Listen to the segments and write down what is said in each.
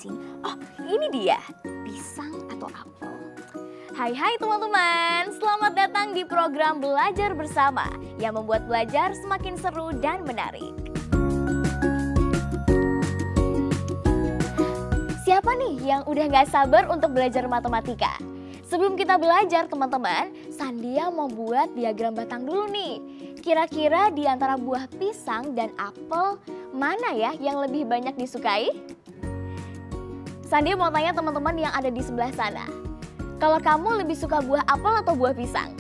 sini. Oh, ini dia, pisang atau apel. Hai teman-teman, selamat datang di program Belajar Bersama yang membuat belajar semakin seru dan menarik. Siapa nih yang udah gak sabar untuk belajar matematika? Sebelum kita belajar teman-teman, Sandia mau buat diagram batang dulu nih. Kira-kira di antara buah pisang dan apel, mana ya yang lebih banyak disukai? Sandia mau tanya teman-teman yang ada di sebelah sana. Kalau kamu lebih suka buah apel atau buah pisang?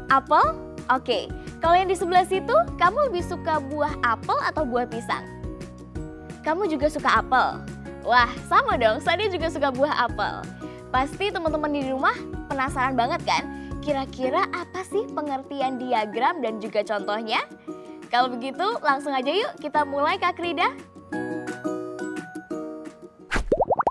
Apel? Oke. Kalau yang di sebelah situ, kamu lebih suka buah apel atau buah pisang? Kamu juga suka apel? Wah, sama dong. Sandia juga suka buah apel. Pasti teman-teman di rumah penasaran banget kan? Kira-kira apa sih pengertian diagram dan juga contohnya? Kalau begitu, langsung aja yuk kita mulai Kak Krida.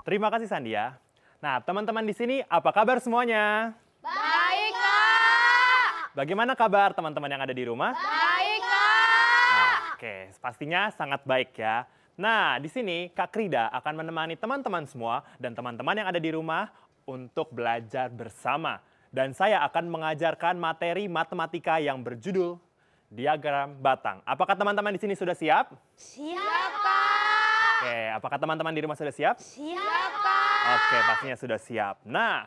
Terima kasih Sandia. Nah, teman-teman di sini apa kabar semuanya? Baik, Kak. Bagaimana kabar teman-teman yang ada di rumah? Baik, Kak. Oke, pastinya sangat baik ya. Nah, di sini Kak Krida akan menemani teman-teman semua dan teman-teman yang ada di rumah untuk belajar bersama. Dan saya akan mengajarkan materi matematika yang berjudul diagram batang. Apakah teman-teman di sini sudah siap? Siap, Kak. Oke, apakah teman-teman di rumah sudah siap? Siap, Kak. Oke, pastinya sudah siap. Nah,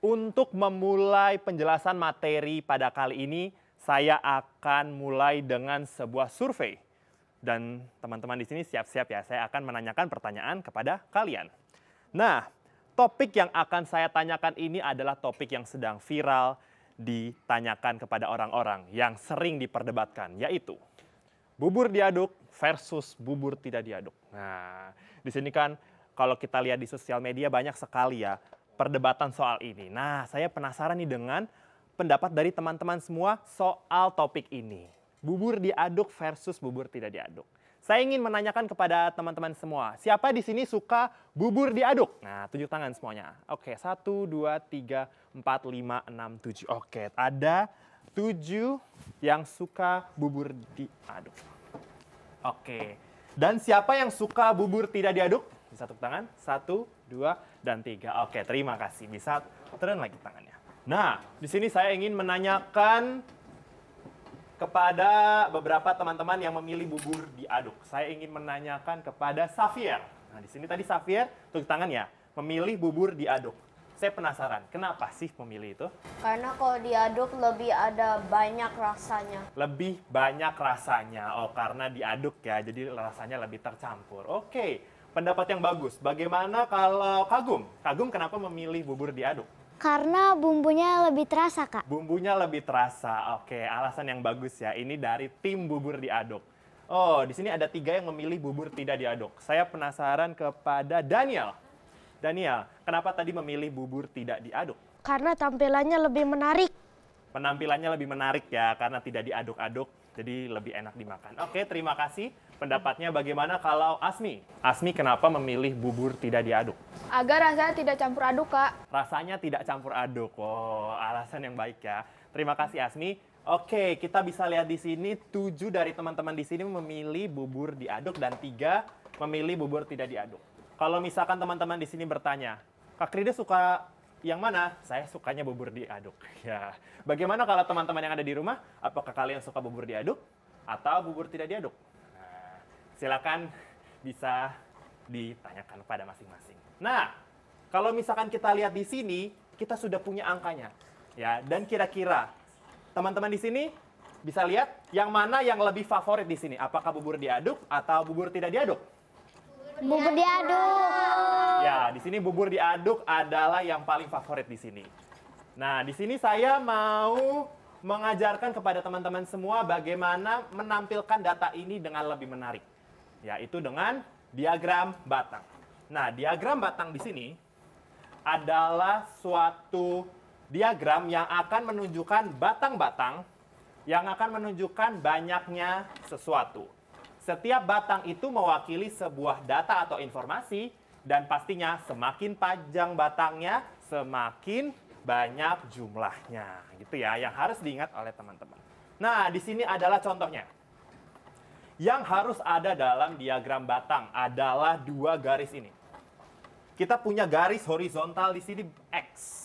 untuk memulai penjelasan materi pada kali ini, saya akan mulai dengan sebuah survei. Dan teman-teman di sini siap-siap ya, saya akan menanyakan pertanyaan kepada kalian. Nah, topik yang akan saya tanyakan ini adalah topik yang sedang viral ditanyakan kepada orang-orang yang sering diperdebatkan, yaitu bubur diaduk versus bubur tidak diaduk. Nah, di sini kan kalau kita lihat di sosial media banyak sekali ya perdebatan soal ini. Nah, saya penasaran nih dengan pendapat dari teman-teman semua soal topik ini. Bubur diaduk versus bubur tidak diaduk. Saya ingin menanyakan kepada teman-teman semua, siapa di sini suka bubur diaduk? Nah, tunjuk tangan semuanya. Oke, 1, 2, 3, 4, 5, 6, 7. Oke, ada 7 yang suka bubur diaduk. Oke, dan siapa yang suka bubur tidak diaduk? Bisa tepuk tangan, 1, 2, dan 3. Oke, terima kasih. Bisa turun lagi tangannya. Nah, di sini saya ingin menanyakan kepada beberapa teman-teman yang memilih bubur diaduk. Saya ingin menanyakan kepada Xavier. Nah, di sini tadi Xavier, tunjuk tangan ya, memilih bubur diaduk. Saya penasaran, kenapa sih memilih itu? Karena kalau diaduk lebih ada banyak rasanya. Lebih banyak rasanya. Oh, karena diaduk ya, jadi rasanya lebih tercampur. Oke, pendapat yang bagus. Bagaimana kalau Kagum? Kagum kenapa memilih bubur diaduk? Karena bumbunya lebih terasa, Kak. Bumbunya lebih terasa. Oke, alasan yang bagus ya. Ini dari tim bubur diaduk. Oh, di sini ada 3 yang memilih bubur tidak diaduk. Saya penasaran kepada Daniel. Daniel, kenapa tadi memilih bubur tidak diaduk? Karena tampilannya lebih menarik. Penampilannya lebih menarik ya, karena tidak diaduk-aduk, jadi lebih enak dimakan. Oke, terima kasih. Pendapatnya bagaimana kalau Asmi? Asmi kenapa memilih bubur tidak diaduk? Agar rasanya tidak campur aduk, Kak. Rasanya tidak campur aduk. Oh, alasan yang baik ya. Terima kasih Asmi. Oke, kita bisa lihat di sini 7 dari teman-teman di sini memilih bubur diaduk dan 3 memilih bubur tidak diaduk. Kalau misalkan teman-teman di sini bertanya, Kak Krida suka yang mana? Saya sukanya bubur diaduk. Ya. Bagaimana kalau teman-teman yang ada di rumah? Apakah kalian suka bubur diaduk atau bubur tidak diaduk? Nah, silakan bisa ditanyakan kepada masing-masing. Nah, kalau misalkan kita lihat di sini, kita sudah punya angkanya. Ya, dan kira-kira teman-teman di sini bisa lihat yang mana yang lebih favorit di sini? Apakah bubur diaduk atau bubur tidak diaduk? Bubur diaduk. Ya, di sini bubur diaduk adalah yang paling favorit di sini. Nah, di sini saya mau mengajarkan kepada teman-teman semua bagaimana menampilkan data ini dengan lebih menarik, yaitu dengan diagram batang. Nah, diagram batang di sini adalah suatu diagram yang akan menunjukkan batang-batang yang akan menunjukkan banyaknya sesuatu. Setiap batang itu mewakili sebuah data atau informasi, dan pastinya semakin panjang batangnya, semakin banyak jumlahnya. Gitu ya, yang harus diingat oleh teman-teman. Nah, di sini adalah contohnya. Yang harus ada dalam diagram batang adalah 2 garis ini. kita punya garis horizontal di sini X.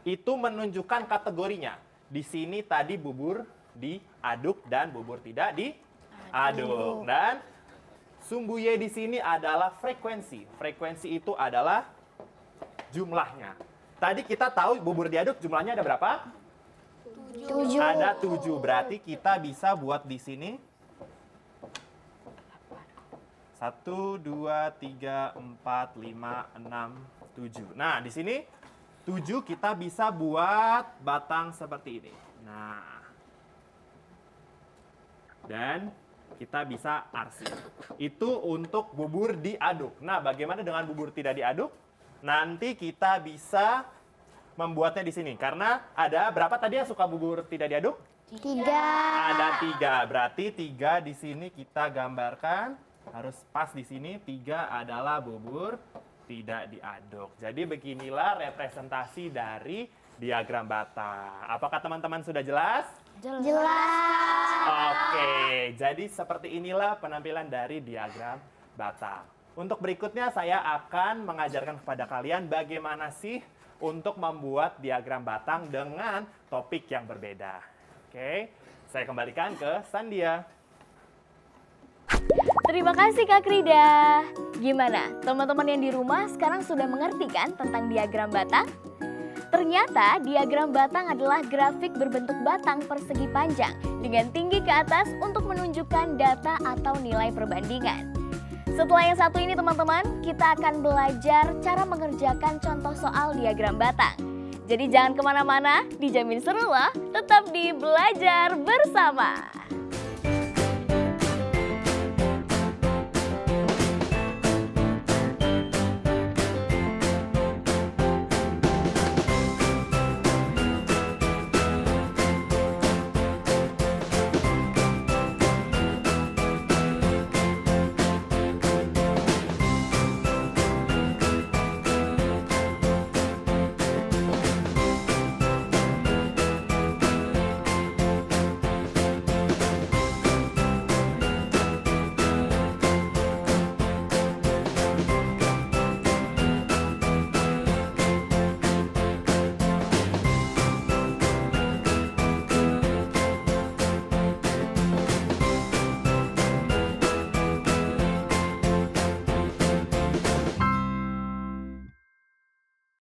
Itu menunjukkan kategorinya. Di sini tadi bubur diaduk dan bubur tidak diaduk. Dan sumbu Y di sini adalah frekuensi. Frekuensi itu adalah jumlahnya. Tadi kita tahu bubur diaduk jumlahnya ada berapa? 7. Ada 7. Berarti kita bisa buat di sini 1, 2, 3, 4, 5, 6, 7. Nah, di sini 7 kita bisa buat batang seperti ini. Nah. Dan kita bisa arsip. Itu untuk bubur diaduk. Nah, bagaimana dengan bubur tidak diaduk? Nanti kita bisa membuatnya di sini. Karena ada berapa tadi yang suka bubur tidak diaduk? 3. Ada 3. Berarti 3 di sini kita gambarkan. Harus pas di sini. 3 adalah bubur tidak diaduk. Jadi beginilah representasi dari diagram batang. Apakah teman-teman sudah jelas? Jelas. Oke, jadi seperti inilah penampilan dari diagram batang. Untuk berikutnya saya akan mengajarkan kepada kalian bagaimana sih untuk membuat diagram batang dengan topik yang berbeda. Oke, saya kembalikan ke Sandia. Terima kasih Kak Krida. Gimana, teman-teman yang di rumah sekarang sudah mengerti kan tentang diagram batang? Ternyata diagram batang adalah grafik berbentuk batang persegi panjang dengan tinggi ke atas untuk menunjukkan data atau nilai perbandingan. Setelah yang satu ini teman-teman, kita akan belajar cara mengerjakan contoh soal diagram batang. Jadi jangan kemana-mana, dijamin seru loh, tetap di Belajar Bersama.